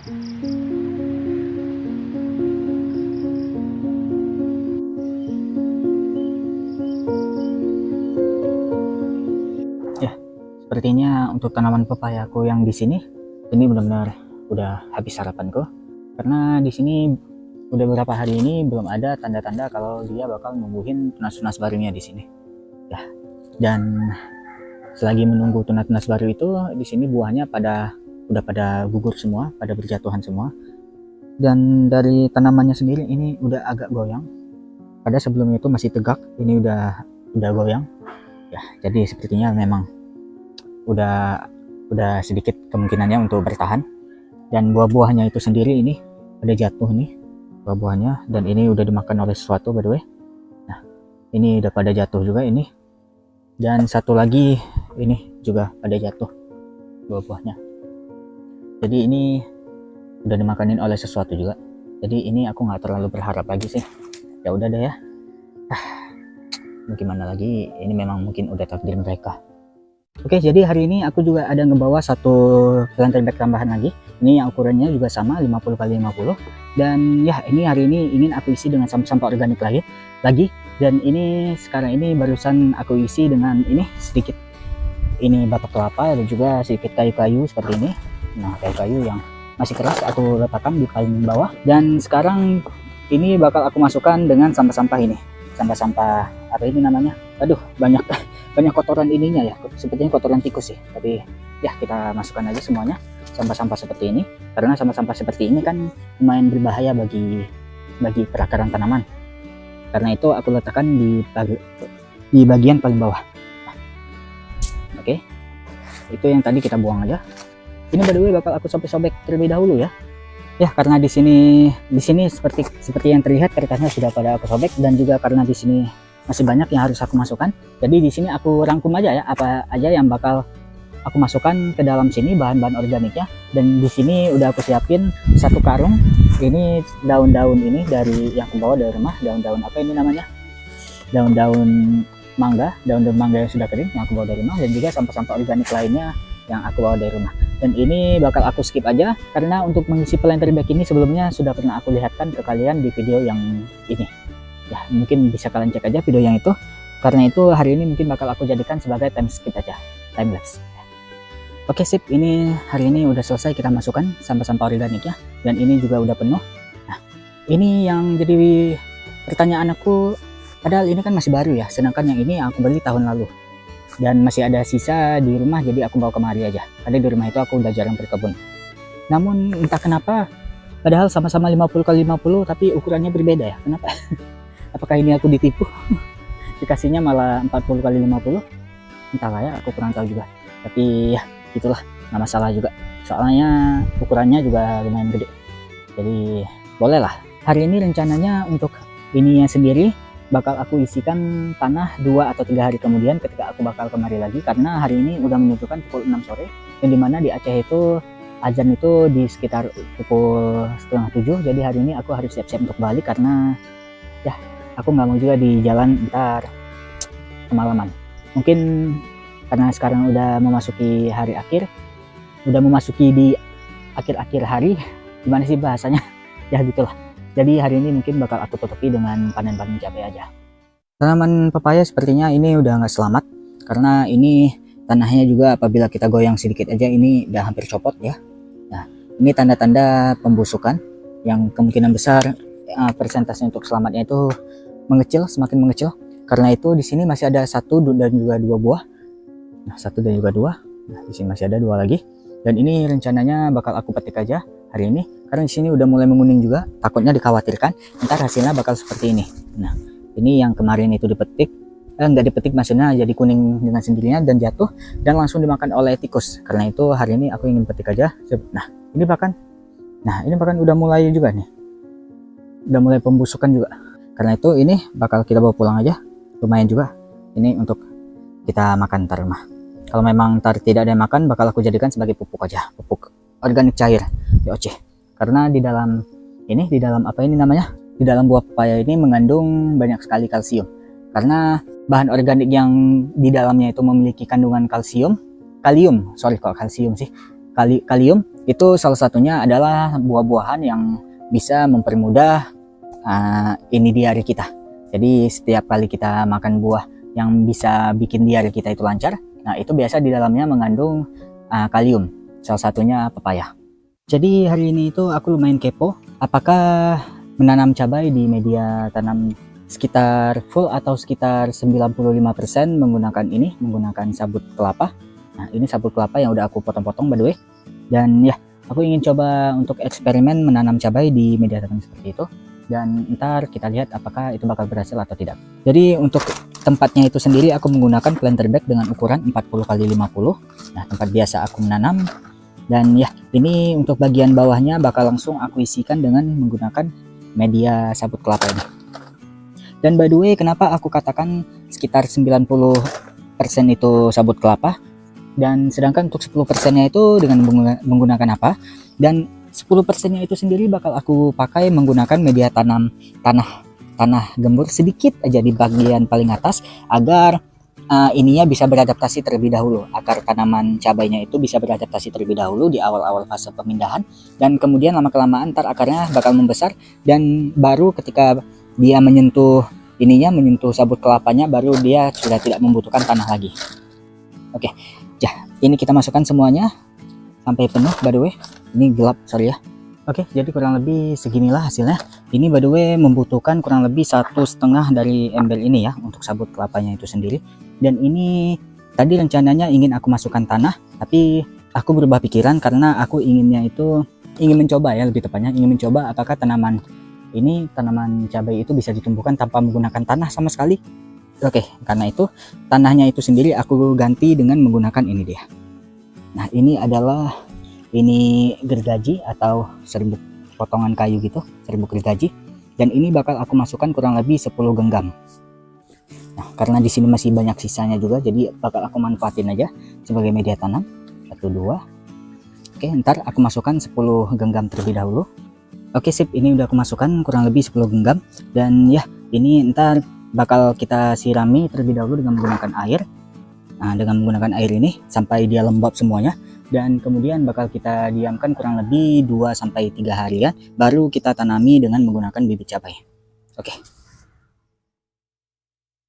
Ya, sepertinya untuk tanaman pepaya aku yang di sini ini benar-benar udah habis harapanku, karena di sini udah beberapa hari ini belum ada tanda-tanda kalau dia bakal numbuhin tunas-tunas barunya di sini. Ya, dan selagi menunggu tunas-tunas baru itu, di sini buahnya udah pada gugur semua, pada berjatuhan semua. Dan dari tanamannya sendiri ini udah agak goyang. Pada sebelumnya itu masih tegak, ini udah goyang. Ya, jadi sepertinya memang udah sedikit kemungkinannya untuk bertahan. Dan buah-buahnya itu sendiri ini ada jatuh nih buah-buahnya, dan ini udah dimakan oleh sesuatu by the way. Nah, ini udah pada jatuh juga ini, dan satu lagi ini juga pada jatuh buah-buahnya. Jadi ini udah dimakanin oleh sesuatu juga. Jadi ini aku nggak terlalu berharap lagi sih. Ya udah deh ya. Gimana lagi, ini memang mungkin udah takdir mereka. Oke, jadi hari ini aku juga ada ngebawa satu planter bag tambahan lagi. Ini yang ukurannya juga sama 50 x 50. Dan ya, ini hari ini ingin aku isi dengan sampah organik lagi. Dan ini sekarang ini barusan aku isi dengan ini sedikit ini batok kelapa dan juga sedikit kayu-kayu seperti ini. Nah, kayu-kayu yang masih keras aku letakkan di paling bawah. Dan sekarang ini bakal aku masukkan dengan sampah-sampah ini. Sampah-sampah apa ini namanya? Aduh, banyak kotoran ininya ya, sepertinya kotoran tikus sih. Tapi ya, kita masukkan aja semuanya sampah-sampah seperti ini, karena sampah-sampah seperti ini kan lumayan berbahaya bagi perakaran tanaman. Karena itu aku letakkan di bagian paling bawah. Oke, itu yang tadi kita buang aja. Ini by the way bakal aku sobek-sobek terlebih dahulu ya. Ya, karena di sini seperti yang terlihat kertasnya sudah pada aku sobek, dan juga karena di sini masih banyak yang harus aku masukkan. Jadi di sini aku rangkum aja ya apa aja yang bakal aku masukkan ke dalam sini, bahan-bahan organiknya. Dan di sini udah aku siapin satu karung. Ini daun-daun ini dari yang aku bawa dari rumah, daun-daun apa ini namanya? Daun-daun mangga yang sudah kering yang aku bawa dari rumah, dan juga sampah-sampah organik lainnya yang aku bawa dari rumah. Dan ini bakal aku skip aja karena untuk mengisi planter bag ini sebelumnya sudah pernah aku lihatkan ke kalian di video yang ini. Ya, mungkin bisa kalian cek aja video yang itu. Karena itu hari ini mungkin bakal aku jadikan sebagai time skip aja, time lapse. Oke, sip, ini hari ini udah selesai kita masukkan sampah-sampah organiknya, dan ini juga udah penuh. Nah, ini yang jadi pertanyaan aku, padahal ini kan masih baru ya, sedangkan yang ini aku beli tahun lalu. Dan masih ada sisa di rumah, jadi aku bawa kemari aja. Karena di rumah itu aku udah jarang berkebun. Namun entah kenapa, padahal sama-sama 50 x 50 tapi ukurannya berbeda ya. Kenapa? Apakah ini aku ditipu? Dikasihnya malah 40 x 50. Entahlah ya, aku kurang tahu juga. Tapi ya, itulah, nggak masalah juga. Soalnya ukurannya juga lumayan gede. Jadi bolehlah. Hari ini rencananya untuk ininya sendiri bakal aku isikan tanah 2 atau 3 hari kemudian ketika aku bakal kemari lagi, karena hari ini udah menunjukkan pukul 6 sore, yang dimana di Aceh itu azan itu di sekitar pukul 6:30. Jadi hari ini aku harus siap-siap untuk balik, karena ya aku nggak mau juga di jalan ntar kemalaman. Mungkin karena sekarang udah memasuki hari akhir, udah memasuki di akhir-akhir hari, gimana sih bahasanya? Ya gitulah. Jadi hari ini mungkin bakal aku tutupi dengan panen-panen cabai aja. Tanaman pepaya sepertinya ini udah nggak selamat, karena ini tanahnya juga apabila kita goyang sedikit aja ini udah hampir copot ya. Nah, ini tanda-tanda pembusukan yang kemungkinan besar persentase untuk selamatnya itu semakin mengecil. Karena itu di sini masih ada 1 dan juga 2 buah. Nah, 1 dan juga 2. Nah, di sini masih ada 2 lagi. Dan ini rencananya bakal aku petik aja hari ini, karena di sini udah mulai menguning juga. Takutnya dikhawatirkan ntar hasilnya bakal seperti ini. Nah, ini yang kemarin itu dipetik, nggak dipetik maksudnya jadi kuning dengan sendirinya dan jatuh dan langsung dimakan oleh tikus. Karena itu hari ini aku ingin petik aja. Nah, ini bahkan udah mulai juga nih, udah mulai pembusukan juga. Karena itu ini bakal kita bawa pulang aja, lumayan juga ini untuk kita makan ntar mah. Kalau memang ntar tidak ada yang makan, bakal aku jadikan sebagai pupuk aja, pupuk organik cair POC. Karena di dalam apa ini namanya, di dalam buah pepaya ini mengandung banyak sekali kalsium. Karena bahan organik yang di dalamnya itu memiliki kandungan kalium, Itu salah satunya adalah buah-buahan yang bisa mempermudah ini diare kita. Jadi setiap kali kita makan buah yang bisa bikin diare kita itu lancar, nah itu biasa di dalamnya mengandung kalium, salah satunya pepaya. Jadi hari ini itu aku lumayan kepo, apakah menanam cabai di media tanam sekitar full atau sekitar 95% menggunakan sabut kelapa. Nah ini sabut kelapa yang udah aku potong-potong by the way. Dan ya, aku ingin coba untuk eksperimen menanam cabai di media tanam seperti itu. Dan ntar kita lihat apakah itu bakal berhasil atau tidak. Jadi untuk tempatnya itu sendiri aku menggunakan planter bag dengan ukuran 40 x 50. Nah tempat biasa aku menanam. Dan ya, ini untuk bagian bawahnya bakal langsung aku isikan dengan menggunakan media sabut kelapa ini. Dan by the way, kenapa aku katakan sekitar 90% itu sabut kelapa, dan sedangkan untuk 10%-nya itu dengan menggunakan apa, dan 10%-nya itu sendiri bakal aku pakai menggunakan media tanah gembur sedikit aja di bagian paling atas, agar ininya bisa beradaptasi terlebih dahulu. Akar tanaman cabainya itu bisa beradaptasi terlebih dahulu di awal-awal fase pemindahan, dan kemudian lama-kelamaan ntar akarnya bakal membesar, dan baru ketika dia menyentuh sabut kelapanya, baru dia sudah tidak membutuhkan tanah lagi. Oke. Ya, ini kita masukkan semuanya sampai penuh. By the way, ini gelap, sorry ya. Oke, jadi kurang lebih seginilah hasilnya. Ini by the way membutuhkan kurang lebih 1,5 dari embel ini ya untuk sabut kelapanya itu sendiri. Dan ini tadi rencananya ingin aku masukkan tanah, tapi aku berubah pikiran karena aku ingin mencoba ya, lebih tepatnya ingin mencoba apakah tanaman cabai itu bisa ditumbuhkan tanpa menggunakan tanah sama sekali. Oke, karena itu tanahnya itu sendiri aku ganti dengan menggunakan ini dia. Nah ini adalah gergaji atau serbuk potongan kayu gitu, serbuk gergaji, dan ini bakal aku masukkan kurang lebih 10 genggam. Nah karena di sini masih banyak sisanya juga, jadi bakal aku manfaatin aja sebagai media tanam. 1, 2. Oke, ntar aku masukkan 10 genggam terlebih dahulu. Oke sip, ini udah aku masukkan kurang lebih 10 genggam, dan ya ini ntar bakal kita sirami terlebih dahulu dengan menggunakan air. Nah, dengan menggunakan air ini sampai dia lembab semuanya, dan kemudian bakal kita diamkan kurang lebih 2-3 harian, baru kita tanami dengan menggunakan bibit cabai. Oke.